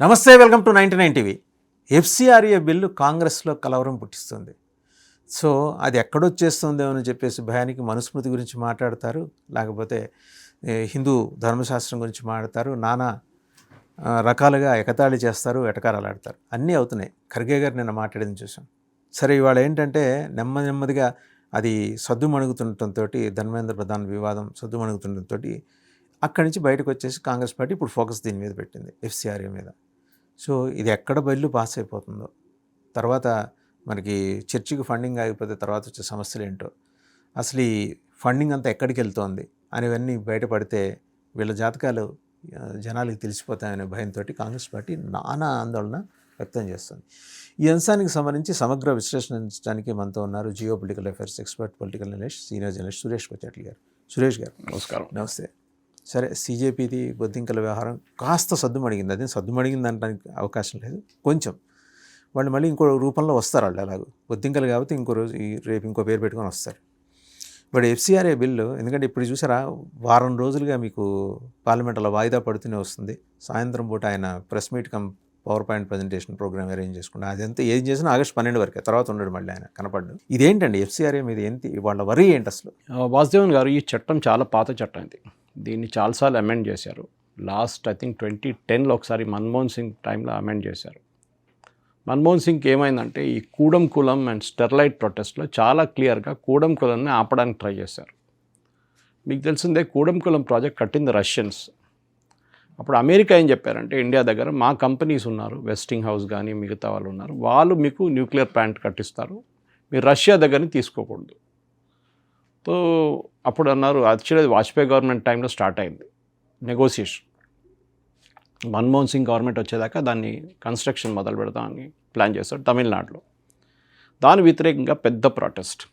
నమస్తే, welcome to 99 TV. FCRA bill కాంగ్రెస్లో కలవరం పుట్టిస్తుంది. సో అది ఎక్కడొచ్చేస్తుందేమో అని చెప్పేసి భయానికి మనుస్మృతి గురించి మాట్లాడతారు, లేకపోతే హిందూ ధర్మశాస్త్రం గురించి మాట్లాడతారు, నానా రకాలుగా ఎగతాళి చేస్తారు, ఎటకారాలాడతారు. అన్నీ అవుతున్నాయి. ఖర్గే గారు నిన్న మాట్లాడింది చూసాం. సరే, ఇవాళ ఏంటంటే నెమ్మదిగా అది సద్దుమణుగుతుండటంతో, ధర్మేంద్ర ప్రధాన్ వివాదం సద్దుమణుగుతుండటంతో అక్కడి నుంచి బయటకు వచ్చేసి కాంగ్రెస్ పార్టీ ఇప్పుడు ఫోకస్ దీని మీద పెట్టింది, ఎఫ్సిఆర్ఏ మీద. సో ఇది ఎక్కడ బిల్లు పాస్ అయిపోతుందో, తర్వాత మనకి చర్చికి ఫండింగ్ ఆగిపోతే తర్వాత వచ్చే సమస్యలు ఏంటో, అసలు ఈ ఫండింగ్ అంతా ఎక్కడికి వెళ్తోంది అనేవన్నీ బయటపడితే వీళ్ళ జాతకాలు జనాలకి తెలిసిపోతాయనే భయంతో కాంగ్రెస్ పార్టీ నానా ఆందోళన వ్యక్తం చేస్తుంది. ఈ అంశానికి సంబంధించి సమగ్ర విశ్లేషించడానికి మనతో ఉన్నారు geo political affairs expert, political analyst, senior journalist Suresh Kochattla garu. Suresh గారు నమస్కారం. నమస్తే. సరే, సీజేపీది బొద్దింకల వ్యవహారం కాస్త సద్దుమణిగింది. అదే సద్దుమణిగింది అనడానికి అవకాశం లేదు. కొంచెం వాళ్ళు మళ్ళీ ఇంకో రూపంలో వస్తారు. వాళ్ళు అలాగూ బొద్దింకలు కాబట్టి ఇంకో రోజు రేపు ఇంకో పేరు పెట్టుకొని వస్తారు. ఇప్పుడు ఎఫ్సిఆర్ఏ బిల్లు, ఎందుకంటే ఇప్పుడు చూసారా, వారం రోజులుగా మీకు పార్లమెంట్లో వాయిదా పడుతూనే వస్తుంది. సాయంత్రం పూట ఆయన press meet power point presentation program arrange చేసుకుంటా, అదంతా ఏం చేసినా ఆగస్టు 12 వరకే, తర్వాత ఉండడు మళ్ళీ ఆయన కనపడ్డు. ఇదేంటండి ఎఫ్సిఆర్ఏ మీద ఏంటి వాళ్ళ వరీ ఏంటి అసలు? వాసుదేవన్ గారు, ఈ చట్టం చాలా పాత చట్టం ఇది. దీన్ని చాలాసార్లు అమెండ్ చేశారు. లాస్ట్ ఐ థింక్ 2010లో ఒకసారి మన్మోహన్ సింగ్ టైంలో అమెండ్ చేశారు. మన్మోహన్ సింగ్కి ఏమైందంటే ఈ కూడం కులం అండ్ స్టెర్లైట్ ప్రొటెస్ట్లో చాలా క్లియర్గా కూడం కులంని ఆపడానికి ట్రై చేశారు. మీకు తెలిసిందే, కూడం కులం ప్రాజెక్ట్ కట్టింది రష్యన్స్. అప్పుడు అమెరికా ఏం చెప్పారంటే, ఇండియా దగ్గర మా కంపెనీస్ ఉన్నారు, వెస్టింగ్ హౌస్ కానీ మిగతా వాళ్ళు ఉన్నారు, వాళ్ళు మీకు న్యూక్లియర్ ప్లాంట్ కట్టిస్తారు, మీరు రష్యా దగ్గరని తీసుకోకూడదు. సో అప్పుడు అన్నారు, యాక్చువల్లీ వాజ్పేయి గవర్నమెంట్ టైంలో స్టార్ట్ అయింది నెగోసియేషన్. మన్మోహన్ సింగ్ గవర్నమెంట్ వచ్చేదాకా దాన్ని కన్స్ట్రక్షన్ మొదలు పెడతామని ప్లాన్ చేశారు తమిళనాడులో. దాని వ్యతిరేకంగా పెద్ద ప్రొటెస్ట్.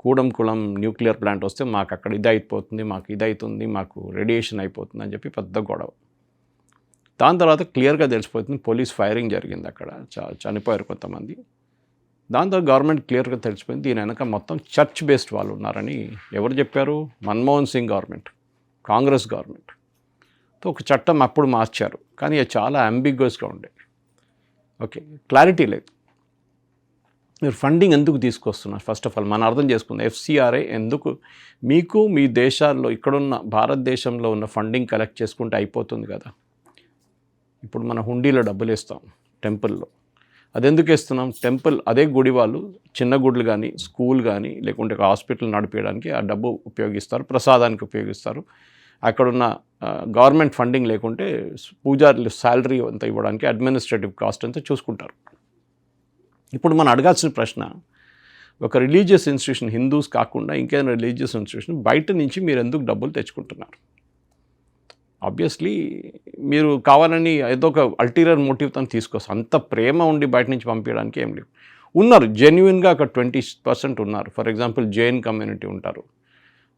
కూడం కులం న్యూక్లియర్ ప్లాంట్ వస్తే మాకు అక్కడ ఇది అయిపోతుంది, మాకు ఇది అవుతుంది, మాకు రేడియేషన్ అయిపోతుంది అని చెప్పి పెద్ద గొడవ. దాని తర్వాత క్లియర్గా తెలిసిపోతుంది, పోలీస్ ఫైరింగ్ జరిగింది అక్కడ, చనిపోయారు కొంతమంది. దాంతో గవర్నమెంట్ క్లియర్గా తెలిసిపోయింది, దీని వెనక మొత్తం చర్చ్ బేస్డ్ వాళ్ళు ఉన్నారని. ఎవరు చెప్పారు? Manmohan Singh government, Congress government. తో ఒక చట్టం అప్పుడు మార్చారు, కానీ అది చాలా అంబిగ్యూస్గా ఉండే. ఓకే, క్లారిటీ లేదు. మీరు ఫండింగ్ ఎందుకు తీసుకొస్తున్నారు? ఫస్ట్ ఆఫ్ ఆల్ మనం అర్థం చేసుకుందాం, ఎఫ్సిఆర్ఏ ఎందుకు మీకు మీ దేశాల్లో ఇక్కడున్న భారతదేశంలో ఉన్న ఫండింగ్ కలెక్ట్ చేసుకుంటే అయిపోతుంది కదా. ఇప్పుడు మన హుండీలో డబ్బులు ఇస్తాం టెంపుల్లో, అది ఎందుకు ఇస్తున్నాం? టెంపుల్ అదే గుడి వాళ్ళు చిన్న గుడులు కానీ, స్కూల్ కానీ, లేకుంటే హాస్పిటల్ నడిపించడానికి ఆ డబ్బు ఉపయోగిస్తారు, ప్రసాదానికి ఉపయోగిస్తారు. అక్కడున్న గవర్నమెంట్ ఫండింగ్ లేకుంటే పూజారులు శాలరీ అంతా ఇవ్వడానికి అడ్మినిస్ట్రేటివ్ కాస్ట్ అంతా చూసుకుంటారు. ఇప్పుడు మనం అడగాల్సిన ప్రశ్న, ఒక రిలీజియస్ ఇన్స్టిట్యూషన్, హిందూస్ కాకుండా ఇంకేదైనా రిలీజియస్ ఇన్స్టిట్యూషన్ బయట నుంచి మీరు ఎందుకు డబ్బులు తెచ్చుకుంటున్నారు? ఆబ్వియస్లీ మీరు కావాలని ఏదో ఒక అల్టీరియర్ మోటివ్తో తీసుకొస్తారు. అంత ప్రేమ ఉండి బయట నుంచి పంపించడానికి ఏం లేవు. ఉన్నారు జెన్యున్గా ఒక 20% ఉన్నారు. ఫర్ ఎగ్జాంపుల్ జైన్ కమ్యూనిటీ ఉంటారు,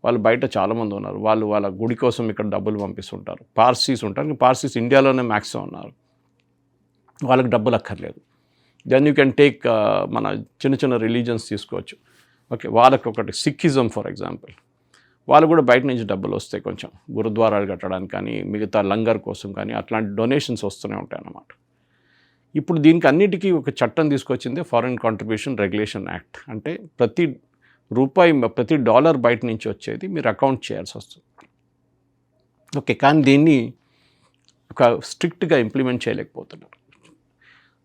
వాళ్ళు బయట చాలామంది ఉన్నారు, వాళ్ళు వాళ్ళ గుడి కోసం ఇక్కడ డబ్బులు పంపిస్తుంటారు. పార్సీస్ ఉంటారు, పార్సీస్ ఇండియాలోనే మ్యాక్సిమం ఉన్నారు, వాళ్ళకి డబ్బులు అక్కర్లేదు. దెన్ యూ కెన్ టేక్ మన చిన్న రిలీజన్స్ తీసుకోవచ్చు. ఓకే, వాళ్ళకి ఒకటి సిక్కిజం ఫర్ ఎగ్జాంపుల్, వాళ్ళు కూడా బయట నుంచి డబ్బులు వస్తాయి, కొంచెం గురుద్వారాలు కట్టడానికి కానీ, మిగతా లంగర్ కోసం కానీ, అట్లాంటి డొనేషన్స్ వస్తూనే ఉంటాయి అన్నమాట. ఇప్పుడు దీనికి అన్నిటికీ ఒక చట్టం తీసుకొచ్చింది ఫారిన్ కాంట్రిబ్యూషన్ రెగ్యులేషన్ యాక్ట్. అంటే ప్రతి రూపాయి, ప్రతి డాలర్ బయట నుంచి వచ్చేది మీరు అకౌంట్ చేయాల్సి వస్తుంది. ఓకే, కానీ దీన్ని ఒక స్ట్రిక్ట్గా ఇంప్లిమెంట్ చేయలేకపోతున్నారు.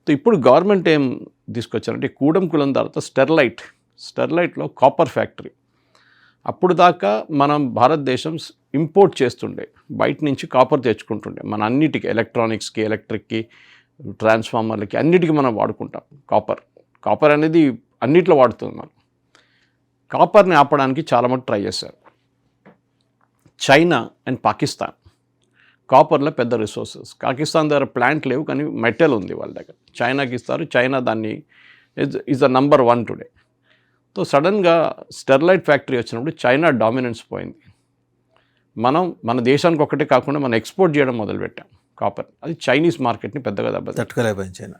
ఇప్పుడు గవర్నమెంట్ ఏం తీసుకొచ్చారంటే, కూడం కులం తర్వాత స్టెర్లైట్లో కాపర్ ఫ్యాక్టరీ. అప్పుడు దాకా మనం భారతదేశం ఇంపోర్ట్ చేస్తుండే, బయట నుంచి కాపర్ తెచ్చుకుంటుండే. మన అన్నిటికీ, ఎలక్ట్రానిక్స్కి, ఎలక్ట్రిక్కి, ట్రాన్స్ఫార్మర్లకి, అన్నిటికీ మనం వాడుకుంటాం కాపర్ అనేది అన్నిట్లో వాడుతుంది. మనం కాపర్ని ఆపడానికి చాలా మంది ట్రై చేశారు. చైనా అండ్ పాకిస్తాన్ కాపర్లో పెద్ద రిసోర్సెస్. పాకిస్తాన్ దగ్గర ప్లాంట్ లేవు, కానీ మెటల్ ఉంది వాళ్ళ దగ్గర. చైనాకి ఇస్తారు, చైనా దాన్ని is the number 1 today. So సడన్గా స్టెర్లైట్ ఫ్యాక్టరీ వచ్చినప్పుడు చైనా డామినెన్స్ పోయింది. మన దేశానికి ఒకటే కాకుండా మనం ఎక్స్పోర్ట్ చేయడం మొదలుపెట్టాం కాపర్. అది చైనీస్ మార్కెట్ని పెద్దగా తట్టుకోలేకపోయింది చైనా.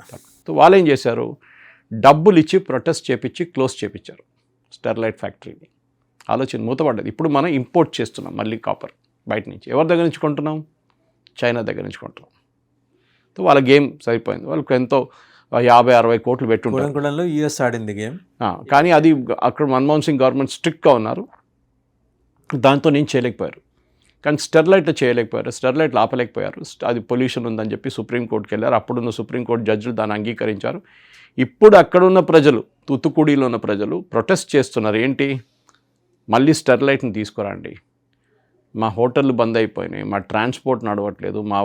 సో వాళ్ళు ఏం చేశారు, డబ్బులు ఇచ్చి ప్రొటెస్ట్ చేపించి క్లోజ్ చేపించారు స్టెర్లైట్ ఫ్యాక్టరీని. ఆలోచన మూతపడ్డది. ఇప్పుడు మనం ఇంపోర్ట్ చేస్తున్నాం మళ్ళీ కాపర్ బయట నుంచి. ఎవరి దగ్గర నుంచి కొంటున్నాం? చైనా దగ్గర నుంచి కొంటున్నాం. సో వాళ్ళ గేమ్ సరిపోయింది. వాళ్ళకి ఎంతో 50-60 కోట్లు పెట్టుంటారు. కూడంకుడంలో యూఎస్ ఆడింది గేమ్. కానీ అది అక్కడ మన్మోహన్ సింగ్ గవర్నమెంట్ స్ట్రిక్ట్గా ఉన్నారు, దాంతో నేను చేయలేకపోయారు. కానీ స్టెర్లైట్లో చేయలేకపోయారు, స్టెర్లైట్లు ఆపలేకపోయారు. అది పొల్యూషన్ ఉందని చెప్పి సుప్రీంకోర్టుకి వెళ్ళారు. అప్పుడున్న సుప్రీంకోర్టు జడ్జిలు దాన్ని అంగీకరించారు. ఇప్పుడు అక్కడున్న ప్రజలు, తూత్తుకుడిలో ఉన్న ప్రజలు ప్రొటెస్ట్ చేస్తున్నారు. ఏంటి, మళ్ళీ స్టెర్లైట్ని తీసుకురండి, మా హోటళ్ళు బంద్ అయిపోయినాయి, మా ట్రాన్స్పోర్ట్ నడవట్లేదు, మా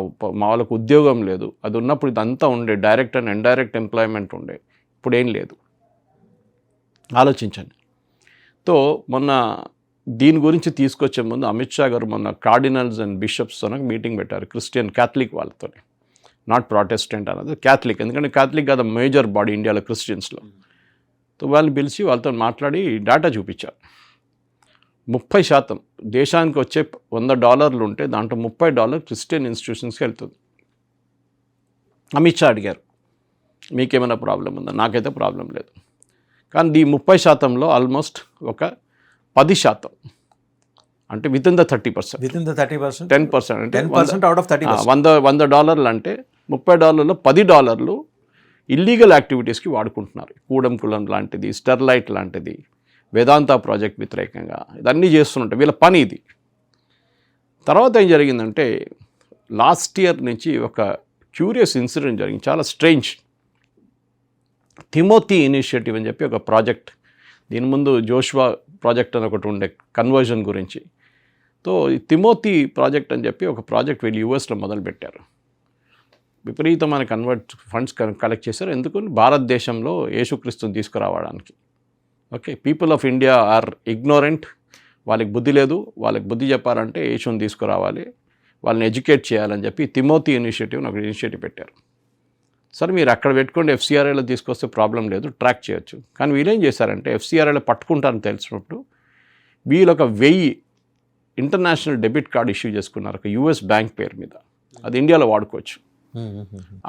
వాళ్ళకు ఉద్యోగం లేదు. అది ఉన్నప్పుడు ఇదంతా ఉండే, డైరెక్ట్ అండ్ ఇండైరెక్ట్ ఎంప్లాయ్మెంట్ ఉండే, ఇప్పుడు ఏం లేదు. ఆలోచించండి. సో మొన్న దీని గురించి తీసుకొచ్చే ముందు అమిత్ షా గారు మొన్న కార్డినల్స్ అండ్ బిషప్స్తో మీటింగ్ పెట్టారు, క్రిస్టియన్ క్యాథలిక్ వాళ్ళతో, నాట్ ప్రాటెస్టెంట్ అన్నది క్యాథలిక్, ఎందుకంటే క్యాథలిక్ కదా మేజర్ బాడీ ఇండియాలో క్రిస్టియన్స్లో. సో వాళ్ళు పిలిచి వాళ్ళతో మాట్లాడి డేటా చూపించారు. 30% దేశానికి వచ్చే $100 ఉంటే దాంట్లో $30 క్రిస్టియన్ ఇన్స్టిట్యూషన్స్కి వెళ్తుంది. అమిత్ షా అడిగారు, మీకేమైనా ప్రాబ్లం ఉందా? నాకైతే ప్రాబ్లం లేదు. కానీ ఈ 30%లో ఆల్మోస్ట్ ఒక 10%, అంటే విత్ ఇన్ ద 30%, 10% అంటే 10% అవుట్ ఆఫ్ 30%. $100 అంటే $30లో $10 ఇల్లీగల్ యాక్టివిటీస్కి వాడుకుంటున్నారు. కూడం లాంటిది, స్టెర్లైట్ లాంటిది, వేదాంత ప్రాజెక్ట్ వ్యతిరేకంగా ఇదన్నీ చేస్తుంటాయి, వీళ్ళ పని ఇది. తర్వాత ఏం జరిగిందంటే లాస్ట్ ఇయర్ నుంచి ఒక క్యూరియస్ ఇన్సిడెంట్ జరిగింది, చాలా స్ట్రేంజ్. తిమోతి ఇనిషియేటివ్ అని చెప్పి ఒక ప్రాజెక్ట్, దీని ముందు జోషువా ప్రాజెక్ట్ అని ఒకటి ఉండే కన్వర్జన్ గురించి. సో ఈ తిమోతి ప్రాజెక్ట్ అని చెప్పి ఒక ప్రాజెక్ట్ వీళ్ళు యూఎస్లో మొదలుపెట్టారు. విపరీతమైన ఫండ్స్ కలెక్ట్ చేశారు. ఎందుకు? భారతదేశంలో యేసుక్రీస్తుని తీసుకురావడానికి. Okay, people of India are ignorant, వాళ్ళకి బుద్ధి లేదు. వాళ్ళకి బుద్ధి చెప్పాలంటే యేసుని తీసుకురావాలి, వాళ్ళని ఎడ్యుకేట్ చేయాలని చెప్పి తిమోతి ఇనిషియేటివ్ ఒక ఇనిషియేటివ్ పెట్టారు. సరే మీరు అక్కడ పెట్టుకోండి, ఎఫ్సిఆర్ఐలో తీసుకొస్తే ప్రాబ్లం లేదు, ట్రాక్ చేయొచ్చు. కానీ వీళ్ళేం చేశారంటే ఎఫ్సిఆర్ఐలో పట్టుకుంటారని తెలిసినప్పుడు వీళ్ళు ఒక 1000 ఇంటర్నేషనల్ డెబిట్ కార్డు ఇష్యూ చేసుకున్నారు, ఒక యూఎస్ బ్యాంక్ పేరు మీద. అది ఇండియాలో వాడుకోవచ్చు.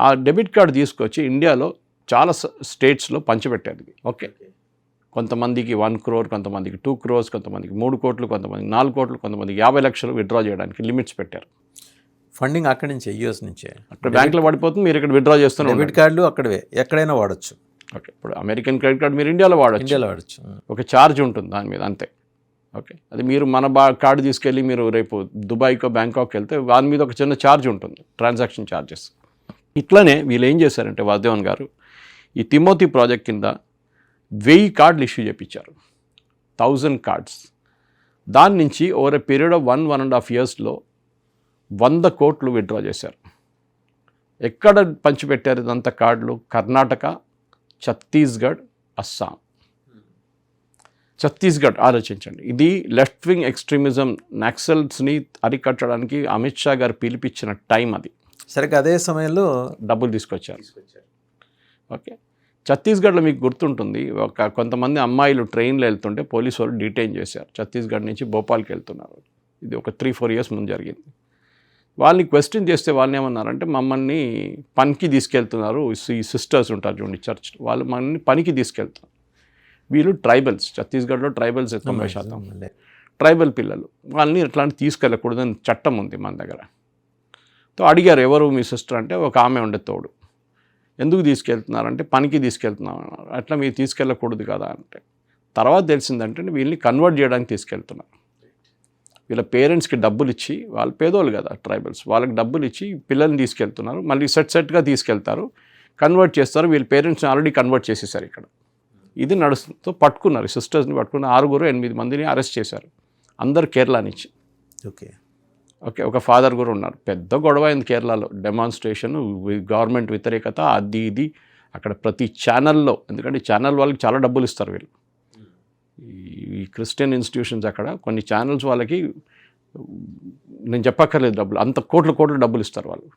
ఆ డెబిట్ కార్డు తీసుకొచ్చి ఇండియాలో చాలా స్టేట్స్లో పంచిపెట్టారు. ఓకే, కొంతమందికి 1 crore, కొంతమందికి 2 crores, కొంతమందికి 3 కోట్లు, కొంతమందికి 4 కోట్లు, కొంతమందికి 50 లక్షలు విత్డ్రా చేయడానికి లిమిట్స్ పెట్టారు. ఫండింగ్ అక్కడి నుంచే, యూఎస్ నుంచే. అక్కడ బ్యాంకులో పడిపోతుంది, మీరు ఇక్కడ విత్డ్రా చేస్తున్నారు. డెబిట్ కార్డులు అక్కడవే, ఎక్కడైనా వాడచ్చు. ఓకే, ఇప్పుడు అమెరికన్ క్రెడిట్ కార్డు మీరు ఇండియాలో వాడచ్చు. ఒక ఛార్జ్ ఉంటుంది దాని మీద, అంతే. ఓకే, అది మీరు మన కార్డు తీసుకెళ్ళి మీరు రేపు దుబాయ్కో బ్యాంకాక్ వెళ్తే దాని మీద ఒక చిన్న ఛార్జ్ ఉంటుంది, ట్రాన్సాక్షన్ ఛార్జెస్. ఇట్లనే వీళ్ళు ఏం చేశారంటే వాసుదేవన్ గారు ఈ తిమోతి ప్రాజెక్ట్ కింద 1000 కార్డులు ఇష్యూ చేయించారు, 1000 కార్డ్స్. దాని నుంచి ఓవర్ ఎ పీరియడ్ ఆఫ్ 1.5 yearsలో 100 కోట్లు విత్డ్రా చేశారు. ఎక్కడ పంచిపెట్టారు ఇదంతా కార్డులు? కర్ణాటక, ఛత్తీస్గఢ్, అస్సాం. ఛత్తీస్గఢ్ ఆలోచించండి, ఇది లెఫ్ట్ వింగ్ ఎక్స్ట్రీమిజం నక్సల్స్ని అరికట్టడానికి అమిత్ షా గారు పిలిపించిన టైం అది. సరిగ్గా అదే సమయంలో డబ్బులు తీసుకొచ్చారు. ఓకే, ఛత్తీస్గఢ్లో మీకు గుర్తుంటుంది, కొంతమంది అమ్మాయిలు ట్రైన్లో వెళ్తుంటే పోలీసు వాళ్ళు డీటైన్ చేశారు. ఛత్తీస్గఢ్ నుంచి భోపాల్కి వెళ్తున్నారు. ఇది ఒక 3-4 years ముందు జరిగింది. వాళ్ళని క్వశ్చన్ చేస్తే వాళ్ళని ఏమన్నారంటే మమ్మల్ని పనికి తీసుకెళ్తున్నారు, ఈ సిస్టర్స్ ఉంటారు చూడండి చర్చ్, వాళ్ళు మనల్ని పనికి తీసుకెళ్తున్నారు. వీళ్ళు ట్రైబల్స్, ఛత్తీస్గఢ్లో ట్రైబల్స్ 90% ట్రైబల్ పిల్లలు, వాళ్ళని ఇట్లాంటి తీసుకెళ్ళకూడదని చట్టం ఉంది మన దగ్గర. సో అడిగారు ఎవరు మీ సిస్టర్ అంటే ఒక ఆమె ఉండే తోడు. ఎందుకు తీసుకెళ్తున్నారంటే పనికి తీసుకెళ్తున్నాం అన్నారు. అట్లా మీరు తీసుకెళ్ళకూడదు కదా అంటే తర్వాత తెలిసిందంటే వీళ్ళని కన్వర్ట్ చేయడానికి తీసుకెళ్తున్నారు. వీళ్ళ పేరెంట్స్కి డబ్బులు ఇచ్చి, వాళ్ళు పేదోళ్ళు కదా ట్రైబల్స్, వాళ్ళకి డబ్బులు ఇచ్చి పిల్లల్ని తీసుకెళ్తున్నారు, మళ్ళీ సెట్గా తీసుకెళ్తారు, కన్వర్ట్ చేస్తారు. వీళ్ళ పేరెంట్స్ని ఆల్రెడీ కన్వర్ట్ చేసేసారు ఇక్కడ. ఇది నడుస్తూ పట్టుకున్నారు, సిస్టర్స్ని పట్టుకుని 6-8 మందిని అరెస్ట్ చేశారు, అందరు కేరళ నుంచి. ఓకే ఓకే, ఒక ఫాదర్ కూడా ఉన్నారు. పెద్ద గొడవ అయింది కేరళలో, డెమాన్స్ట్రేషన్, గవర్నమెంట్ వ్యతిరేకత, అది ఇది అక్కడ ప్రతి ఛానల్లో. ఎందుకంటే ఛానల్ వాళ్ళకి చాలా డబ్బులు ఇస్తారు వీళ్ళు, ఈ క్రిస్టియన్ ఇన్స్టిట్యూషన్స్ అక్కడ కొన్ని ఛానల్స్ వాళ్ళకి నేను చెప్పక్కర్లేదు డబ్బులు, అంత కోట్ల డబ్బులు ఇస్తారు వాళ్ళు.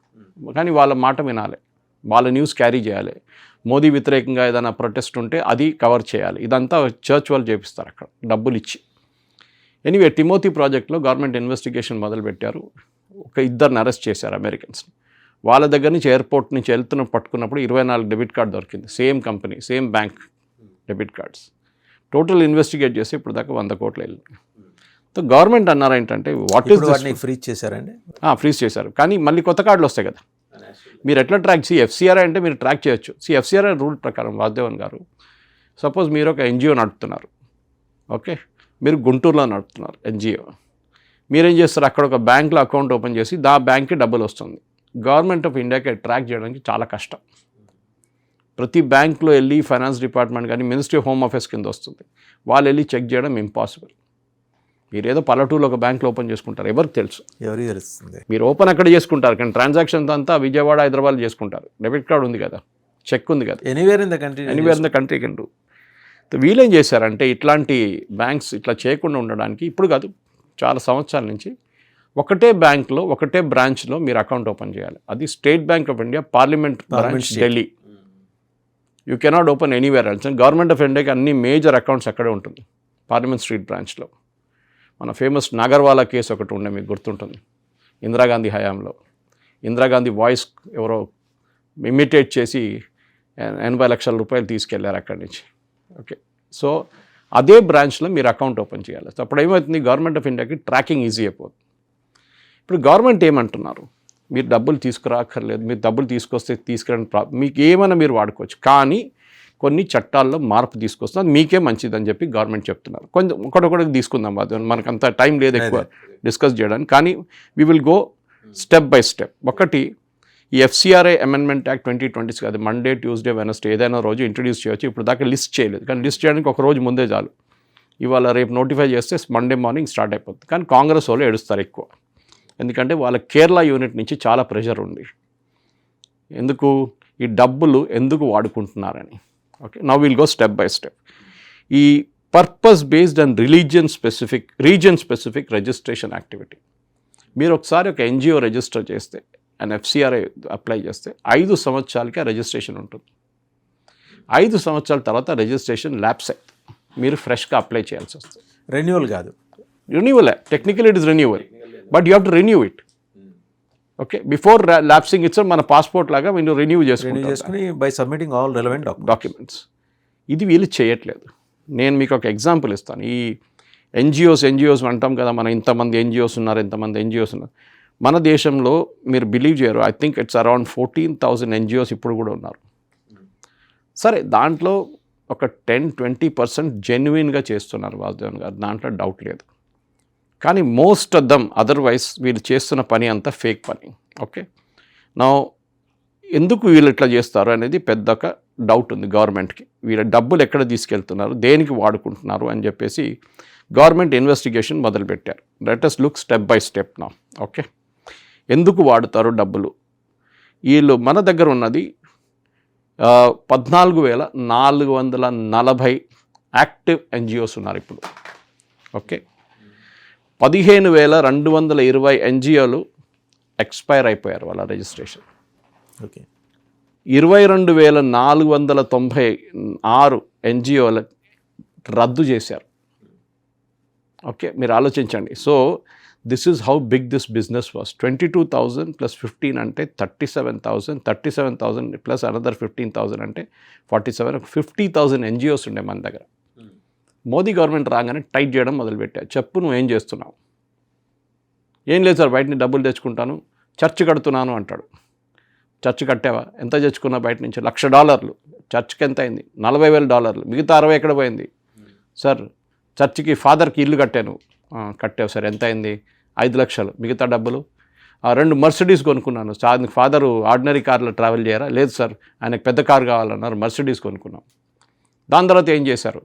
కానీ వాళ్ళ మాట వినాలి, వాళ్ళ న్యూస్ క్యారీ చేయాలి. మోదీ వ్యతిరేకంగా ఏదైనా ప్రొటెస్ట్ ఉంటే అది కవర్ చేయాలి. ఇదంతా చర్చ్ వాళ్ళు చేపిస్తారు అక్కడ డబ్బులు ఇచ్చి. ఎనీవే, తిమోతి ప్రాజెక్ట్లో గవర్నమెంట్ ఇన్వెస్టిగేషన్ మొదలుపెట్టారు. ఒక 2 అరెస్ట్ చేశారు అమెరికన్స్ని. వాళ్ళ దగ్గర నుంచి ఎయిర్పోర్ట్ నుంచి పట్టుకున్నప్పుడు 24 డెబిట్ కార్డు దొరికింది, same company, same bank debit cards. Total investigate చేసి ఇప్పుడు దాకా 100 కోట్లు వెళ్ళింది. సో గవర్నమెంట్ అన్నారు ఏంటంటే వాట్ ఈస్ వాటిని ఫ్రీజ్ చేశారండి? ఫ్రీజ్ చేశారు, కానీ మళ్ళీ కొత్త కార్డులు వస్తాయి కదా. మీరు ఎట్లా ట్రాక్ ఎఫ్సిఆర్ఐ అంటే మీరు ట్రాక్ చేయొచ్చు. ఎఫ్సిఆర్ఐ రూల్ ప్రకారం వాసుదేవన్ గారు, సపోజ్ మీరు ఒక ఎన్జిఓ నడుపుతున్నారు, ఓకే, మీరు గుంటూరులో నడుపుతున్నారు ఎన్జిఓ, మీరేం చేస్తారు, అక్కడ ఒక బ్యాంక్లో అకౌంట్ ఓపెన్ చేసి బ్యాంక్కి డబ్బులు వస్తుంది. గవర్నమెంట్ ఆఫ్ ఇండియాకి ట్రాక్ చేయడానికి చాలా కష్టం. ప్రతి బ్యాంక్లో వెళ్ళి ఫైనాన్స్ డిపార్ట్మెంట్ కానీ మినిస్ట్రీ ఆఫ్ హోమ్ అఫేర్స్ కింద వస్తుంది, వాళ్ళు వెళ్ళి చెక్ చేయడం ఇంపాసిబుల్. మీరు ఏదో పల్లెటూరులో ఒక బ్యాంక్లో ఓపెన్ చేసుకుంటారు, ఎవరికి తెలుసు, ఎవరికి తెలుస్తుంది, మీరు ఓపెన్ అక్కడ చేసుకుంటారు, కానీ ట్రాన్సాక్షన్స్ అంతా విజయవాడ హైదరాబాద్ చేసుకుంటారు. డెబిట్ కార్డు ఉంది కదా, చెక్ ఉంది కదా, anywhere in the country can do. వీళ్ళేం చేశారంటే ఇట్లాంటి బ్యాంక్స్ ఇట్లా చేయకుండా ఉండడానికి ఇప్పుడు కాదు, చాలా సంవత్సరాల నుంచి ఒకటే బ్యాంక్లో ఒకటే బ్రాంచ్లో మీరు అకౌంట్ ఓపెన్ చేయాలి. అది state bank of India, parliament branch, Delhi. You cannot open anywhere else. Government of ఇండియాకి అన్ని మేజర్ అకౌంట్స్ అక్కడే ఉంటుంది, పార్లమెంట్ స్ట్రీట్ బ్రాంచ్లో. మన ఫేమస్ నాగర్వాలా కేసు ఒకటి ఉండే, మీకు గుర్తుంటుంది, ఇందిరాగాంధీ హయాంలో. ఇందిరాగాంధీ వాయిస్ ఎవరో ఇమిటేట్ చేసి 80 లక్షల రూపాయలు తీసుకెళ్లారు అక్కడి నుంచి. ఓకే, సో అదే బ్రాంచ్లో మీరు అకౌంట్ ఓపెన్ చేయాలి. సో అప్పుడు ఏమవుతుంది, గవర్నమెంట్ ఆఫ్ ఇండియాకి ట్రాకింగ్ ఈజీ అయిపోతుంది. ఇప్పుడు గవర్నమెంట్ ఏమంటున్నారు, మీరు డబ్బులు తీసుకురాక్కర్లేదు, మీరు డబ్బులు తీసుకొస్తే తీసుకురండి, మీకు ఏమైనా మీరు వాడుకోవచ్చు, కానీ కొన్ని చట్టాల్లో మార్పు తీసుకొస్తుంది, మీకే మంచిదని చెప్పి గవర్నమెంట్ చెప్తున్నారు. కొంచెం ఒకటొకటికి తీసుకుందాం, మనకు అంత టైం లేదు ఎక్కువ డిస్కస్ చేయడానికి, కానీ we will go step by step. ఒకటి, ఈ ఎఫ్సిఆర్ఐ అమెండ్మెంట్ యాక్ట్ 2020 అది మండే, ట్యూస్డే, వెనస్డే ఏదైనా రోజు ఇంట్రడ్యూస్ చేయొచ్చు. ఇప్పుడు దాకా లిస్ట్ చేయలేదు, కానీ లిస్ట్ చేయడానికి ఒక రోజు ముందే చాలు. ఇవాళ రేపు నోటిఫై చేస్తే మండే మార్నింగ్ స్టార్ట్ అయిపోతుంది. కానీ కాంగ్రెస్ వాళ్ళు ఏడుస్తారు ఎక్కువ, ఎందుకంటే వాళ్ళ కేరళ యూనిట్ నుంచి చాలా ప్రెషర్ ఉంది, ఎందుకు ఈ డబ్బులు ఎందుకు వాడుకుంటున్నారని. Okay, now will go step by step. ఈ purpose based and region specific registration activity, మీరు ఒకసారి ఒక ఎన్జిఓ రిజిస్టర్ చేస్తే అండ్ ఎఫ్సిఆర్ఐ అప్లై చేస్తే 5 సంవత్సరాలకి ఆ రిజిస్ట్రేషన్ ఉంటుంది. 5 సంవత్సరాల తర్వాత రిజిస్ట్రేషన్ ల్యాప్స్ అయితే మీరు ఫ్రెష్గా అప్లై చేయాల్సి వస్తుంది. రెన్యువల్ కాదు, renewal, technical it is renewal, but you have to renew it. Okay, before lapsing it's మన పాస్పోర్ట్ లాగా మీరు రెన్యూ చేసుకుని by submitting all relevant documents. ఇది వీళ్ళు చేయట్లేదు. నేను మీకు ఒక ఎగ్జాంపుల్ ఇస్తాను. ఈ ఎన్జిఓస్ అంటాం కదా, మన ఇంతమంది ఎన్జిఓస్ ఉన్నారు. మన దేశంలో మీరు బిలీవ్ చేయరు, I think it's around 14,000 NGOs ఇప్పుడు కూడా ఉన్నారు. సరే, దాంట్లో ఒక 10-20% జెన్యున్గా చేస్తున్నారు వాసుదేవన్ గారు, దాంట్లో డౌట్ లేదు. కానీ మోస్ట్ ఆఫ్ దమ్ అదర్వైజ్ వీళ్ళు చేస్తున్న పని అంతా ఫేక్ పని. ఓకే, నా ఎందుకు వీళ్ళు ఇట్లా చేస్తారు అనేది పెద్ద ఒక డౌట్ ఉంది గవర్నమెంట్కి. వీళ్ళ డబ్బులు ఎక్కడ తీసుకెళ్తున్నారు, దేనికి వాడుకుంటున్నారు అని చెప్పేసి గవర్నమెంట్ ఇన్వెస్టిగేషన్ మొదలుపెట్టారు. Let us look step by step నా. ఓకే, ఎందుకు వాడుతారు డబ్బులు? వీళ్ళు మన దగ్గర ఉన్నది 14,440 యాక్టివ్ ఎన్జిఓస్ ఉన్నారు ఇప్పుడు. ఓకే, 15,220 ఎన్జిఓలు ఎక్స్పైర్ అయిపోయారు వాళ్ళ రిజిస్ట్రేషన్. ఓకే, 22,496 ఎన్జిఓలు రద్దు చేశారు. ఓకే, మీరు ఆలోచించండి. So this is how big this business was. 22,000 + 15 అంటే 37,000, 37,000 ప్లస్ అనదర్ 15,000 అంటే 47, 50,000 ఎన్జిఓస్ ఉండే మన దగ్గర. మోదీ గవర్నమెంట్ రాగానే టైట్ చేయడం మొదలుపెట్టారు. చెప్పు, నువ్వు ఏం చేస్తున్నావు? ఏం లేదు సార్, బయట నుంచి డబ్బులు తెచ్చుకుంటాను, చర్చ్ కడుతున్నాను అంటాడు. చర్చ్ కట్టావా? ఎంత తెచ్చుకున్నా బయట నుంచి? $1,00,000. చర్చ్కి ఎంత అయింది? $40,000. మిగతా 60 ఎక్కడ పోయింది? సార్, చర్చికి ఫాదర్కి ఇల్లు కట్టాను. కట్టావు సార్, ఎంత అయింది? 5 లక్షలు. మిగతా డబ్బులు? 2 మర్సిడీస్ కొనుక్కున్నాను. ఫాదరు ఆర్డినరీ కార్లో ట్రావెల్ చేయరా? లేదు సార్, ఆయనకు పెద్ద కారు కావాలన్నారు, మర్సిడీస్ కొనుక్కున్నాం. దాని తర్వాత ఏం చేశారు?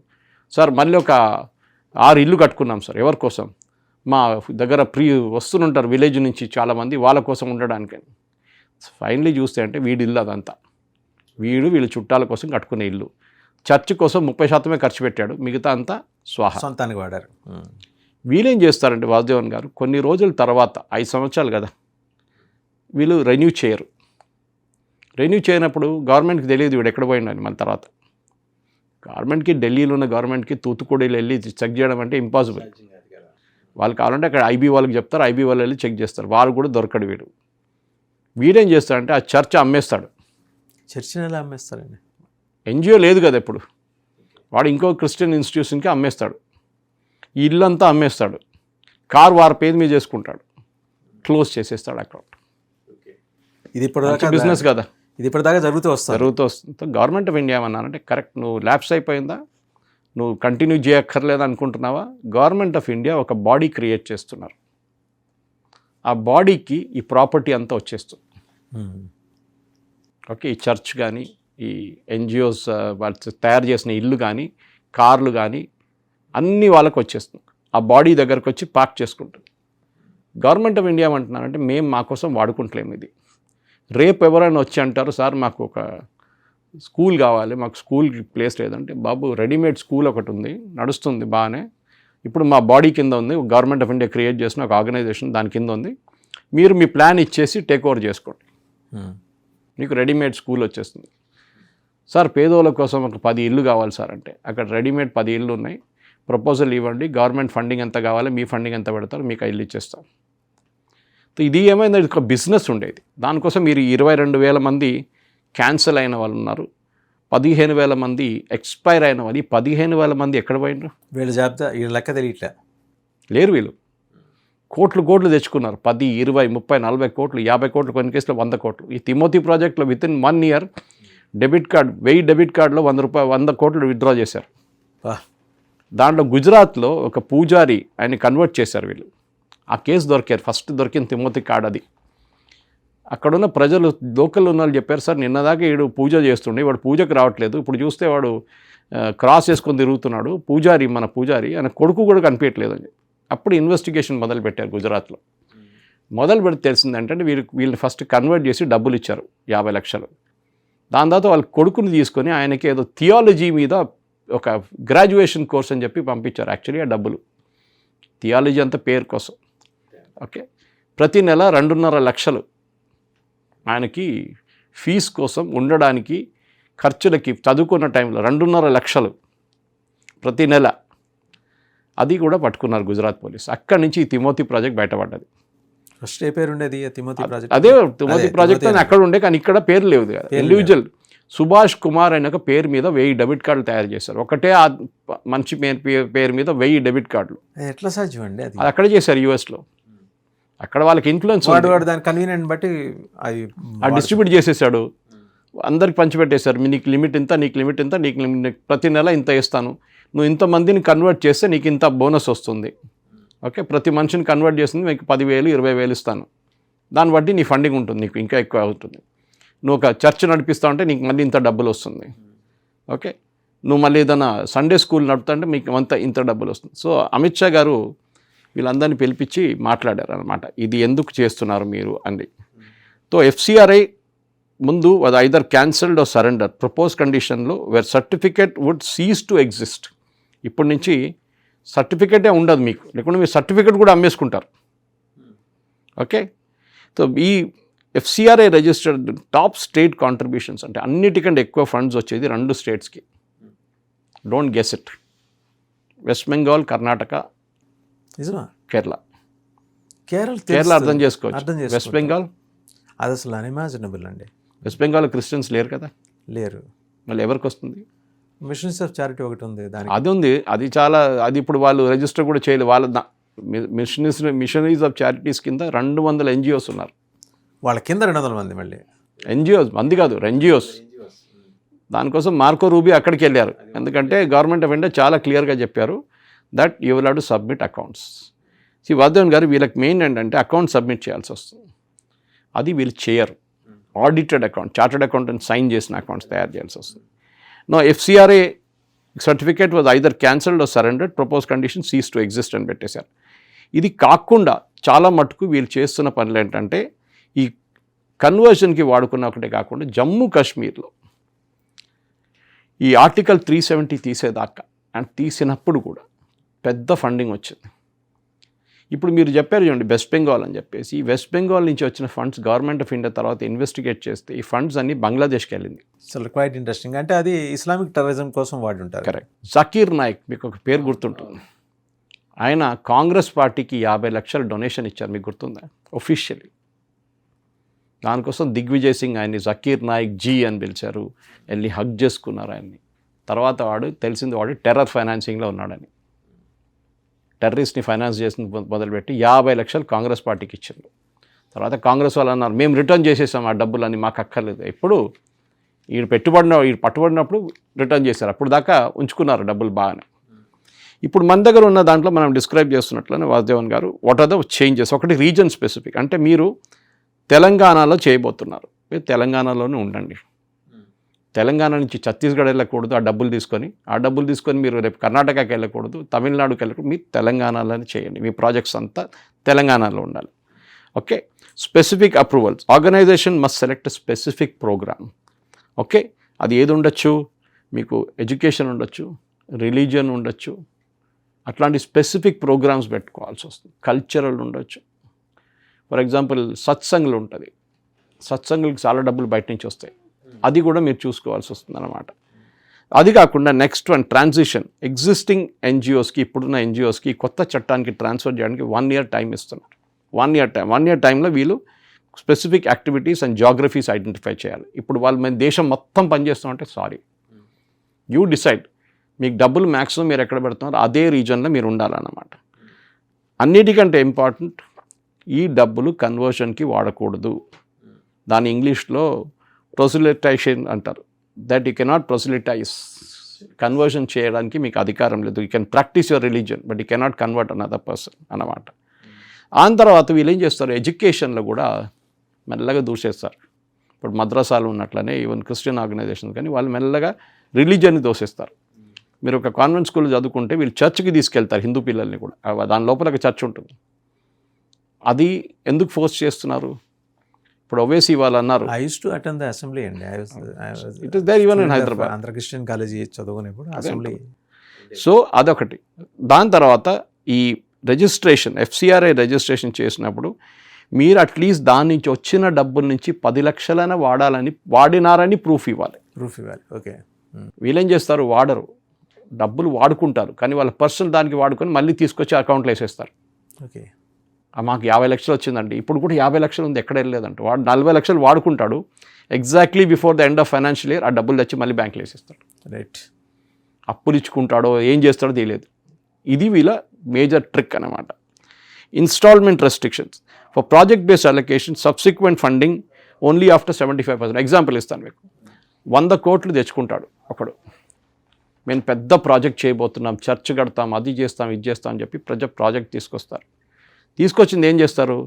సార్, మళ్ళీ ఒక 6 ఇల్లు కట్టుకున్నాం సార్. ఎవరి కోసం? మా దగ్గర వస్తుంటారు విలేజ్ నుంచి చాలామంది, వాళ్ళ కోసం ఉండడానికి. ఫైనలీ చూస్తే అంటే వీడి ఇల్లు అదంతా, వీళ్ళ చుట్టాల కోసం కట్టుకునే ఇల్లు. చర్చ్ కోసం 30% ఖర్చు పెట్టాడు, మిగతా అంతా స్వాహా, సొంతానికి వాడారు. వీళ్ళేం చేస్తారంటే వాసుదేవన్ గారు, కొన్ని రోజుల తర్వాత 5 సంవత్సరాలు కదా, వీళ్ళు రెన్యూ చేయరు. రెన్యూ చేయనప్పుడు గవర్నమెంట్కి తెలియదు వీడు ఎక్కడ పోయిండని. మన తర్వాత గవర్నమెంట్కి, ఢిల్లీలో ఉన్న గవర్నమెంట్కి తూతుకుడిలో వెళ్ళి చెక్ చేయడం అంటే ఇంపాసిబుల్. వాళ్ళు కావాలంటే అక్కడ ఐబీ వాళ్ళకి చెప్తారు, ఐబీ వాళ్ళు వెళ్ళి చెక్ చేస్తారు, వాళ్ళు కూడా దొరకడు. వీడేం చేస్తాడంటే ఆ చర్చ్ అమ్మేస్తాడు. చర్చిని ఎలా అమ్మేస్తారండి? ఎన్జిఓ లేదు కదా ఇప్పుడు, వాడు ఇంకో క్రిస్టియన్ ఇన్స్టిట్యూషన్కి అమ్మేస్తాడు. ఈ ఇల్లంతా అమ్మేస్తాడు, కారు వారి పేరు మీద చేసుకుంటాడు, క్లోజ్ చేసేస్తాడు అకౌంట్. ఇది ఇప్పటిదాకా బిజినెస్ కదా, ఇది ఇప్పటిదాకా జరుగుతూ వస్తుంది. జరుగుతూ వస్తుంది. గవర్నమెంట్ ఆఫ్ ఇండియా ఏమన్నారంటే కరెక్ట్, నువ్వు ల్యాప్స్ అయిపోయిందా, నువ్వు కంటిన్యూ చేయక్కర్లేదు అనుకుంటున్నావా, గవర్నమెంట్ ఆఫ్ ఇండియా ఒక బాడీ క్రియేట్ చేస్తున్నారు. ఆ బాడీకి ఈ ప్రాపర్టీ అంతా వచ్చేస్తుంది. ఓకే, ఈ చర్చ్ కానీ, ఈ ఎన్జిఓస్ వాళ్ళు తయారు చేసిన ఇల్లు కానీ, కార్లు కానీ అన్నీ వాళ్ళకు వచ్చేస్తుంది. ఆ బాడీ దగ్గరకు వచ్చి పార్క్ చేసుకుంటుంది. గవర్నమెంట్ ఆఫ్ ఇండియా ఏమంటున్నారంటే మేము మా కోసం వాడుకుంటలేము ఇది. రేపు ఎవరైనా వచ్చి అంటారు సార్ మాకు ఒక స్కూల్ కావాలి, మాకు స్కూల్కి ప్లేస్ లేదంటే, బాబు రెడీమేడ్ స్కూల్ ఒకటి ఉంది, నడుస్తుంది బాగానే, ఇప్పుడు మా బాడీ కింద ఉంది, గవర్నమెంట్ ఆఫ్ ఇండియా క్రియేట్ చేసిన ఒక ఆర్గనైజేషన్ దాని కింద ఉంది, మీరు మీ ప్లాన్ ఇచ్చేసి టేక్ ఓవర్ చేసుకోండి, మీకు రెడీమేడ్ స్కూల్ వచ్చేస్తుంది. సార్ పేదోళ్ళ కోసం ఒక 10 ఇళ్ళు కావాలి సార్ అంటే, అక్కడ రెడీమేడ్ 10 ఇళ్ళు ఉన్నాయి, ప్రపోజల్ ఇవ్వండి, గవర్నమెంట్ ఫండింగ్ ఎంత కావాలి, మీ ఫండింగ్ ఎంత పెడతారు, మీకు ఆ ఇల్లు ఇచ్చేస్తాం. ఇది ఏమైంది, ఒక బిజినెస్ ఉండేది. దానికోసం మీరు 22,000 మంది క్యాన్సిల్ అయిన వాళ్ళు ఉన్నారు, 15,000 మంది ఎక్స్పైర్ అయిన వాళ్ళు. ఈ 15,000 మంది ఎక్కడ పోయినారు? వీళ్ళ జాబితా వీళ్ళ లెక్క తెలియట్లే, లేరు. వీళ్ళు కోట్లు తెచ్చుకున్నారు, 10, 20, 30, 40 కోట్లు, 50 కోట్లు, కొన్ని కేసులో 100 కోట్లు. ఈ తిమోతి ప్రాజెక్ట్లో within 1 year debit card 1000 debit కార్డులో ₹100 కోట్లు విత్డ్రా చేశారు. దాంట్లో గుజరాత్లో ఒక పూజారి ఆయన కన్వర్ట్ చేశారు వీళ్ళు. ఆ కేసు దొరికారు, ఫస్ట్ దొరికిన తిమోతి కార్డ్ అది. అక్కడున్న ప్రజలు, లోకల్ ఉన్న వాళ్ళు చెప్పారు, సార్ నిన్నదాకా వీడు పూజ చేస్తుండే, వాడు పూజకు రావట్లేదు, ఇప్పుడు చూస్తే వాడు క్రాస్ చేసుకొని తిరుగుతున్నాడు, పూజారి మన పూజారి ఆయన కొడుకు కూడా కనిపించట్లేదు అని. అప్పుడు ఇన్వెస్టిగేషన్ మొదలుపెట్టారు గుజరాత్లో. మొదలు పెడితే తెలిసిందంటే వీళ్ళని ఫస్ట్ కన్వర్ట్ చేసి డబ్బులు ఇచ్చారు 50 లక్షలు. దాని తర్వాత వాళ్ళ కొడుకుని తీసుకొని ఆయనకి ఏదో థియాలజీ మీద ఒక గ్రాడ్యుయేషన్ కోర్స్ అని చెప్పి పంపించారు. యాక్చువల్లీ ఆ డబ్బులు థియాలజీ అంతా పేరు కోసం. ఓకే, ప్రతి నెల 2.5 లక్షలు ఆయనకి ఫీజు కోసం, ఉండడానికి, ఖర్చులకి, చదువుకున్న టైంలో 2.5 లక్షలు ప్రతి నెల. అది కూడా పట్టుకున్నారు గుజరాత్ పోలీస్. అక్కడి నుంచి ఈ తిమోతి ప్రాజెక్ట్ బయటపడ్డది. ఫస్ట్ ఏ పేరు ఉండేది తిమోతి ప్రాజెక్ట్? అదే తిమోతి ప్రాజెక్ట్ అని అక్కడ ఉండే, కానీ ఇక్కడ పేరు లేదు కదా. ఇండివిజువల్ సుభాష్ కుమార్ అనే ఒక పేరు మీద 1000 డెబిట్ కార్డులు తయారు చేశారు. ఒకటే ఆ మనిషి పేరు మీద 1000 డెబిట్ కార్డులు. ఎట్లా సాధ్యం అండి? అది అక్కడే చేశారు యూఎస్లో. అక్కడ వాళ్ళకి ఇన్ఫ్లుయెన్స్, వాడు దాని కన్వీనియంట్ బట్టి అది డిస్ట్రిబ్యూట్ చేసేసాడు, అందరికి పంచిపెట్టేశారు. నీకు లిమిట్ ఇంత, నీకు లిమిట్ ఇంత, నీకు ప్రతి నెల ఇంత ఇస్తాను, నువ్వు ఇంతమందిని కన్వర్ట్ చేస్తే నీకు ఇంత బోనస్ వస్తుంది. ఓకే, ప్రతి మనిషిని కన్వర్ట్ చేస్తుంది మీకు 10,000, 20,000 ఇస్తాను, దాన్ని బట్టి నీ ఫండింగ్ ఉంటుంది, నీకు ఇంకా ఎక్కువ అవుతుంది. నువ్వు ఒక చర్చ్ నడిపిస్తావు అంటే నీకు మళ్ళీ ఇంత డబ్బులు వస్తుంది. ఓకే, నువ్వు మళ్ళీ ఏదైనా సండే స్కూల్ నడుపుతా అంటే మీకు ఇంత డబ్బులు వస్తుంది. సో అమిత్ షా గారు వీళ్ళందరినీ పిలిపించి మాట్లాడారు అనమాట, ఇది ఎందుకు చేస్తున్నారు మీరు అని. సో FCRI ముందు అది either cancelled or surrender propose కండిషన్లో where certificate would cease to exist. ఇప్పటి నుంచి సర్టిఫికేటే ఉండదు మీకు, లేకుంటే మీరు సర్టిఫికేట్ కూడా అమ్మేసుకుంటారు. ఓకే, సో ఈ FCRI registered top state contributions అంటే అన్నిటికంటే ఎక్కువ ఫండ్స్ వచ్చేది 2 స్టేట్స్కి. Don't guess it, West Bengal, Karnataka, Kerala. Kerala అర్థం చేసుకోవచ్చు, వెస్ట్ బెంగాల్ అది అసలు అన్ఇమాజినబుల్ అండి. వెస్ట్ బెంగాల్ క్రిస్టియన్స్ లేరు కదా, లేరు. మళ్ళీ ఎవరికి వస్తుంది? మిషనరీస్ ఆఫ్ చారిటీ ఒకటి ఉంది, దానికి అది ఉంది, అది చాలా, అది ఇప్పుడు వాళ్ళు రిజిస్టర్ కూడా చేయలేదు. వాళ్ళ మిషనరీస్ ఆఫ్ చారిటీస్ కింద 200 NGOs ఉన్నారు. వాళ్ళ కింద 200 మంది మళ్ళీ NGOs, మంది కాదు, NGOs. దానికోసం మార్కో రూబీ అక్కడికి వెళ్ళారు, ఎందుకంటే గవర్నమెంట్ ఆఫ్ ఇండియా చాలా క్లియర్గా చెప్పారు that you will have to submit accounts. Vasudevan గారు వీళ్ళకి మెయిన్ ఏంటంటే అకౌంట్ సబ్మిట్ చేయాల్సి వస్తుంది, అది వీళ్ళు చేయరు. Audited account, chartered accountant sign చేసిన అకౌంట్స్ తయారు చేయాల్సి వస్తుంది. No FCRI certificate was either cancelled or surrendered, propose condition cease to exist అని పెట్టేశారు. ఇది కాకుండా చాలా మటుకు వీళ్ళు చేస్తున్న పనులు ఏంటంటే ఈ కన్వర్షన్కి వాడుకున్న ఒకటే కాకుండా జమ్మూ కాశ్మీర్లో ఈ ఆర్టికల్ 370 తీసేదాకా అండ్ తీసినప్పుడు కూడా పెద్ద ఫండింగ్ వచ్చింది. ఇప్పుడు మీరు చెప్పారు చూడండి వెస్ట్ బెంగాల్ అని చెప్పేసి, ఈ వెస్ట్ బెంగాల్ నుంచి వచ్చిన ఫండ్స్ గవర్నమెంట్ ఆఫ్ ఇండియా తర్వాత ఇన్వెస్టిగేట్ చేస్తే ఈ ఫండ్స్ అన్ని బంగ్లాదేశ్కి వెళ్ళింది. అసలు క్వైట్ ఇంట్రెస్టింగ్, అంటే అది ఇస్లామిక్ టెర్రరిజం కోసం వాడి ఉంటారు. కరెక్ట్. జకీర్ నాయక్, మీకు ఒక పేరు గుర్తుంటుంది, ఆయన కాంగ్రెస్ పార్టీకి 50 లక్షలు డొనేషన్ ఇచ్చారు, మీకు గుర్తుందా? ఒఫీషియలీ. దానికోసం దిగ్విజయ్ సింగ్ ఆయన్ని జకీర్ నాయక్ జీ అని పిలిచారు, వెళ్ళి హగ్ చేసుకున్నారు ఆయన్ని. తర్వాత తెలిసింది వాడు టెర్రర్ ఫైనాన్సింగ్లో ఉన్నాడని. టెర్రరిస్ట్ని ఫైనాన్స్ చేసిన మొదలుపెట్టి 50 లక్షలు కాంగ్రెస్ పార్టీకి ఇచ్చారు. తర్వాత కాంగ్రెస్ వాళ్ళు అన్నారు మేము రిటర్న్ చేసేసాం ఆ డబ్బులని మాకు అక్కర్లేదు. ఎప్పుడు వీడు పట్టుబడినప్పుడు రిటర్న్ చేశారు, అప్పుడు దాకా ఉంచుకున్నారు డబ్బులు బాగానే. ఇప్పుడు మన దగ్గర ఉన్న దాంట్లో మనం డిస్క్రైబ్ చేస్తున్నట్లనే వాసుదేవన్ గారు వాట్ ఆర్ ద చేంజెస్. ఒకటి రీజన్ స్పెసిఫిక్, అంటే మీరు తెలంగాణలో చేయబోతున్నారు, మీరు తెలంగాణలోనే ఉండండి. తెలంగాణ నుంచి ఛత్తీస్గఢ్ వెళ్ళకూడదు ఆ డబ్బులు తీసుకొని మీరు రేపు కర్ణాటకకి వెళ్ళకూడదు, తమిళనాడుకి వెళ్ళకూడదు, మీరు తెలంగాణలోనే చేయండి. మీ ప్రాజెక్ట్స్ అంతా తెలంగాణలో ఉండాలి. Okay, specific approvals. Organization must select specific program. Okay, అది ఏది ఉండొచ్చు, మీకు ఎడ్యుకేషన్ ఉండొచ్చు, రిలీజియన్ ఉండొచ్చు, అట్లాంటి స్పెసిఫిక్ ప్రోగ్రామ్స్ పెట్టుకోవాల్సి వస్తుంది. కల్చరల్ ఉండొచ్చు. ఫర్ ఎగ్జాంపుల్ సత్సంగులు ఉంటుంది, సత్సంగులకి చాలా డబ్బులు బయట నుంచి వస్తాయి, అది కూడా మీరు చూసుకోవాల్సి వస్తుంది అన్నమాట. అది కాకుండా నెక్స్ట్ వన్ ట్రాన్సిషన్. ఎగ్జిస్టింగ్ ఎన్జిఓస్కి, ఇప్పుడున్న ఎన్జిఓస్కి కొత్త చట్టానికి ట్రాన్స్ఫర్ చేయడానికి 1 year టైం ఇస్తున్నారు. 1 year టైంలో వీళ్ళు specific activities and geographies identify చేయాలి. ఇప్పుడు వాళ్ళు మన దేశం మొత్తం పనిచేస్తామంటే సారీ, యూ డిసైడ్. మీకు డబ్బులు మ్యాక్సిమం మీరు ఎక్కడ పెడుతున్నారో అదే రీజన్లో మీరు ఉండాలన్నమాట. అన్నిటికంటే ఇంపార్టెంట్, ఈ డబ్బులు కన్వర్షన్కి వాడకూడదు. దాని ఇంగ్లీష్లో ప్రొసిలిటైజేషన్ అంటారు. దట్ యూ కెనాట్ ప్రొసిలిటైజ్, కన్వర్షన్ చేయడానికి మీకు అధికారం లేదు. You can practice your religion but you cannot convert another person అన్నమాట. ఆ తర్వాత వీళ్ళు ఏం చేస్తారు, ఎడ్యుకేషన్లో కూడా మెల్లగా దూసేస్తారు. ఇప్పుడు మద్రసాలు ఉన్నట్లనే ఈవెన్ క్రిస్టియన్ ఆర్గనైజేషన్ కానీ వాళ్ళు మెల్లగా రిలీజియన్ని దోసేస్తారు. మీరు ఒక కాన్వెంట్ స్కూల్ చదువుకుంటే వీళ్ళు చర్చ్కి తీసుకెళ్తారు హిందూ పిల్లల్ని కూడా, దాని లోపల ఒక చర్చ్ ఉంటుంది. అది ఎందుకు ఫోర్స్ చేస్తున్నారు? ఇప్పుడు ఓవేసీ వాళ్ళు అన్నారు, I use to attend the assembly అండి. It is there even in Hyderabad Andhra Christian College చదువుకునేప్పుడు అసెంబ్లీ. సో అదొకటి. దాని తర్వాత ఈ రిజిస్ట్రేషన్, ఎఫ్సిఆర్ఐ రిజిస్ట్రేషన్ చేసినప్పుడు మీరు అట్లీస్ట్ దాని నుంచి వచ్చిన డబ్బుల నుంచి 10 లక్షలైనా వాడినారని ప్రూఫ్ ఇవ్వాలి. ఓకే. వీళ్ళేం చేస్తారు, వాడరు, డబ్బులు వాడుకుంటారు, కానీ వాళ్ళ పర్సనల్ దానికి వాడుకొని మళ్ళీ తీసుకొచ్చి అకౌంట్లో వేసేస్తారు. ఓకే, మాకు 50 లక్షలు వచ్చిందండి, ఇప్పుడు కూడా 50 లక్షలు ఉంది, ఎక్కడ వెళ్ళలేదంట. వాడు 40 లక్షలు వాడుకుంటాడు, exactly before the end of financial year ఆ డబ్బులు తెచ్చి మళ్ళీ బ్యాంకులో వేసేస్తాడు. రైట్. అప్పులు ఇచ్చుకుంటాడో ఏం చేస్తాడో తెలియదు. ఇది వీళ్ళ మేజర్ ట్రిక్ అన్నమాట. Installment restrictions for project based allocation, subsequent funding only after 75%. Example ఇస్తాను మీకు. 100 కోట్లు తెచ్చుకుంటాడు ఒకడు, మేము పెద్ద ప్రాజెక్ట్ చేయబోతున్నాం, చర్చ్ కడతాం, అది చేస్తాం, ఇది చేస్తాం అని చెప్పి ప్రాజెక్ట్ తీసుకొచ్చింది ఏం చేస్తారు,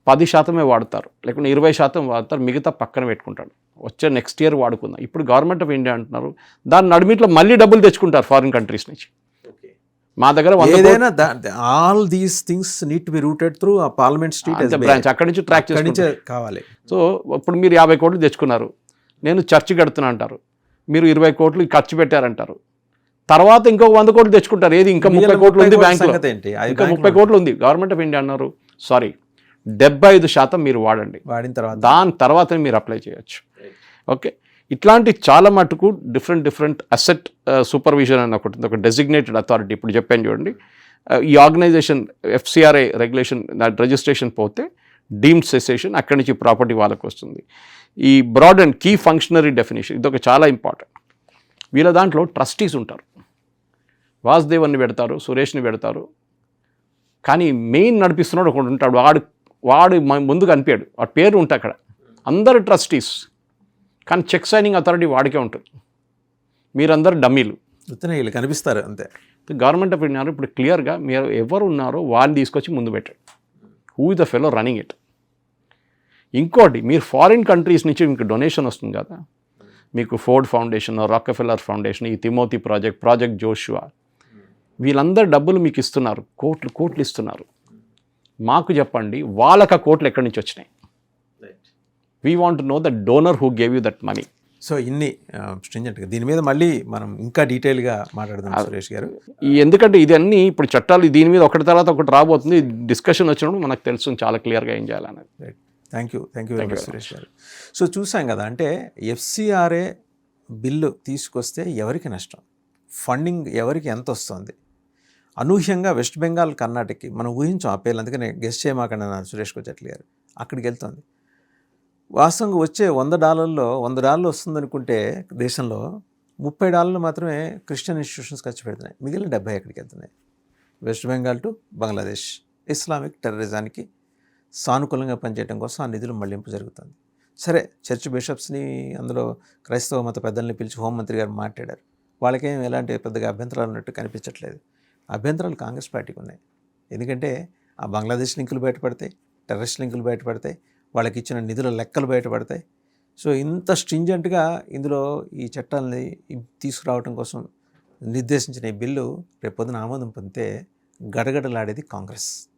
10% వాడతారు, లేకుంటే 20% వాడతారు, మిగతా పక్కన పెట్టుకుంటాడు. వచ్చే నెక్స్ట్ ఇయర్ వాడుకుందాం. ఇప్పుడు గవర్నమెంట్ ఆఫ్ ఇండియా అంటున్నారు దాని నడిమిట్లో మళ్ళీ డబ్బులు తెచ్చుకుంటారు ఫారిన్ కంట్రీస్ నుంచి. మా దగ్గర all these things need to be rooted through ఆ పార్లమెంట్ స్ట్రీట్ బ్రాంచ్, అక్కడి నుంచి ట్రాక్ నుంచి కావాలి. సో ఇప్పుడు మీరు 50 కోట్లు తెచ్చుకున్నారు, నేను చర్చి కడుతున్నా అంటారు, మీరు 20 కోట్లు ఖర్చు పెట్టారంటారు, తర్వాత ఇంకో 100 కోట్లు తెచ్చుకుంటారు. ఏది ఇంకా 30 కోట్లు ఉంది బ్యాంకులో, ఇంకా 30 కోట్లు ఉంది. గవర్నమెంట్ ఆఫ్ ఇండియా అన్నారు సారీ 75% మీరు వాడండి, వాడిన తర్వాత దాని తర్వాత మీరు అప్లై చేయొచ్చు. ఓకే, ఇట్లాంటి చాలా మటుకు డిఫరెంట్ అసెట్ సూపర్విజన్ అని ఒకటి, ఒక డెసిగ్నేటెడ్ అథారిటీ. ఇప్పుడు చెప్పాను చూడండి, ఈ ఆర్గనైజేషన్ ఎఫ్సిఆర్ఐ రెగ్యులేషన్ రిజిస్ట్రేషన్ పోతే డీమ్డ్ సెసేషన్, అక్కడి నుంచి ప్రాపర్టీ వాళ్ళకు వస్తుంది. ఈ broad and key functionary definition, ఇది చాలా ఇంపార్టెంట్. వీళ్ళ దాంట్లో ట్రస్టీస్ ఉంటారు, వాసుదేవన్ని పెడతారు, సురేష్ని పెడతారు, కానీ మెయిన్ నడిపిస్తున్నాడు ఒకడు ఉంటాడు, వాడు ముందు కనిపించాడు, వాడి పేరు ఉంటాయి అక్కడ, అందరు ట్రస్టీస్, కానీ చెక్ సైనింగ్ అథారిటీ వాడికే ఉంటుంది. మీరందరూ డమ్మీలు, వీళ్ళు కనిపిస్తారు అంతే. గవర్నమెంట్ ఆఫ్ ఇండియా ఇప్పుడు క్లియర్గా మీరు ఎవరు ఉన్నారో వాళ్ళని తీసుకొచ్చి ముందు పెట్టాడు, who is the fellow running it. ఇంకోటి, మీరు ఫారిన్ కంట్రీస్ నుంచి మీకు డొనేషన్ వస్తుంది కదా, మీకు ఫోర్డ్ ఫౌండేషన్, రాకెఫెల్లర్ ఫౌండేషన్, ఈ తిమోతి ప్రాజెక్ట్ జోషువా, వీళ్ళందరూ డబ్బులు మీకు ఇస్తున్నారు, కోట్లు ఇస్తున్నారు. మాకు చెప్పండి వాళ్ళకి ఆ కోట్లు ఎక్కడి నుంచి వచ్చినాయి. We want know the donor who gave you that money. So ఇన్ని స్ట్రింజెంట్గా దీని మీద మళ్ళీ మనం ఇంకా డీటెయిల్గా మాట్లాడదాం సురేష్ గారు. ఎందుకంటే ఇది అన్నీ ఇప్పుడు చట్టాలు దీని మీద ఒకటి తర్వాత ఒకటి రాబోతుంది, డిస్కషన్ వచ్చినప్పుడు మనకు తెలుసు చాలా క్లియర్గా ఏం చేయాలనేది. Thank you very much Suresh గారు. సో చూసాం కదా, అంటే ఎఫ్సిఆర్ఏ బిల్లు తీసుకొస్తే ఎవరికి నష్టం, ఫండింగ్ ఎవరికి ఎంత వస్తుంది, అనూహ్యంగా వెస్ట్ బెంగాల్ కర్ణాటకకి మనం ఊహించాం ఆ పేర్లు, అందుకని గెస్ట్ చేయమాకండి అన్నారు సురేష్ కొచ్చట్లి గారు. అక్కడికి వెళ్తుంది. వాస్తవంగా వచ్చే $100 వస్తుందనుకుంటే దేశంలో $30 మాత్రమే క్రిస్టియన్ ఇన్స్టిట్యూషన్స్ ఖర్చు పెడుతున్నాయి, మిగిలిన 70 ఎక్కడికి వెళ్తున్నాయి? వెస్ట్ బెంగాల్ టు బంగ్లాదేశ్ ఇస్లామిక్ టెర్రరిజానికి సానుకూలంగా పనిచేయడం కోసం ఆ నిధులు మళ్లింపు జరుగుతుంది. సరే, చర్చ్ బిషప్స్ని, అందులో క్రైస్తవ మత పెద్దల్ని పిలిచి హోంమంత్రి గారు మాట్లాడారు. వాళ్ళకేం ఎలాంటి పెద్దగా అభ్యంతరాలు ఉన్నట్టు కనిపించట్లేదు. అభ్యంతరాలు కాంగ్రెస్ పార్టీకి ఉన్నాయి. ఎందుకంటే ఆ బంగ్లాదేశ్ లింకులు బయటపడతాయి, టెర్రరిస్ట్ లింకులు బయటపడతాయి, వాళ్ళకి ఇచ్చిన నిధుల లెక్కలు బయటపడతాయి. సో ఇంత స్ట్రింజెంట్గా ఇందులో ఈ చట్టాలని తీసుకురావడం కోసం నిర్దేశించిన ఈ బిల్లు రేపొద్దున ఆమోదం పొందితే గడగడలాడేది కాంగ్రెస్.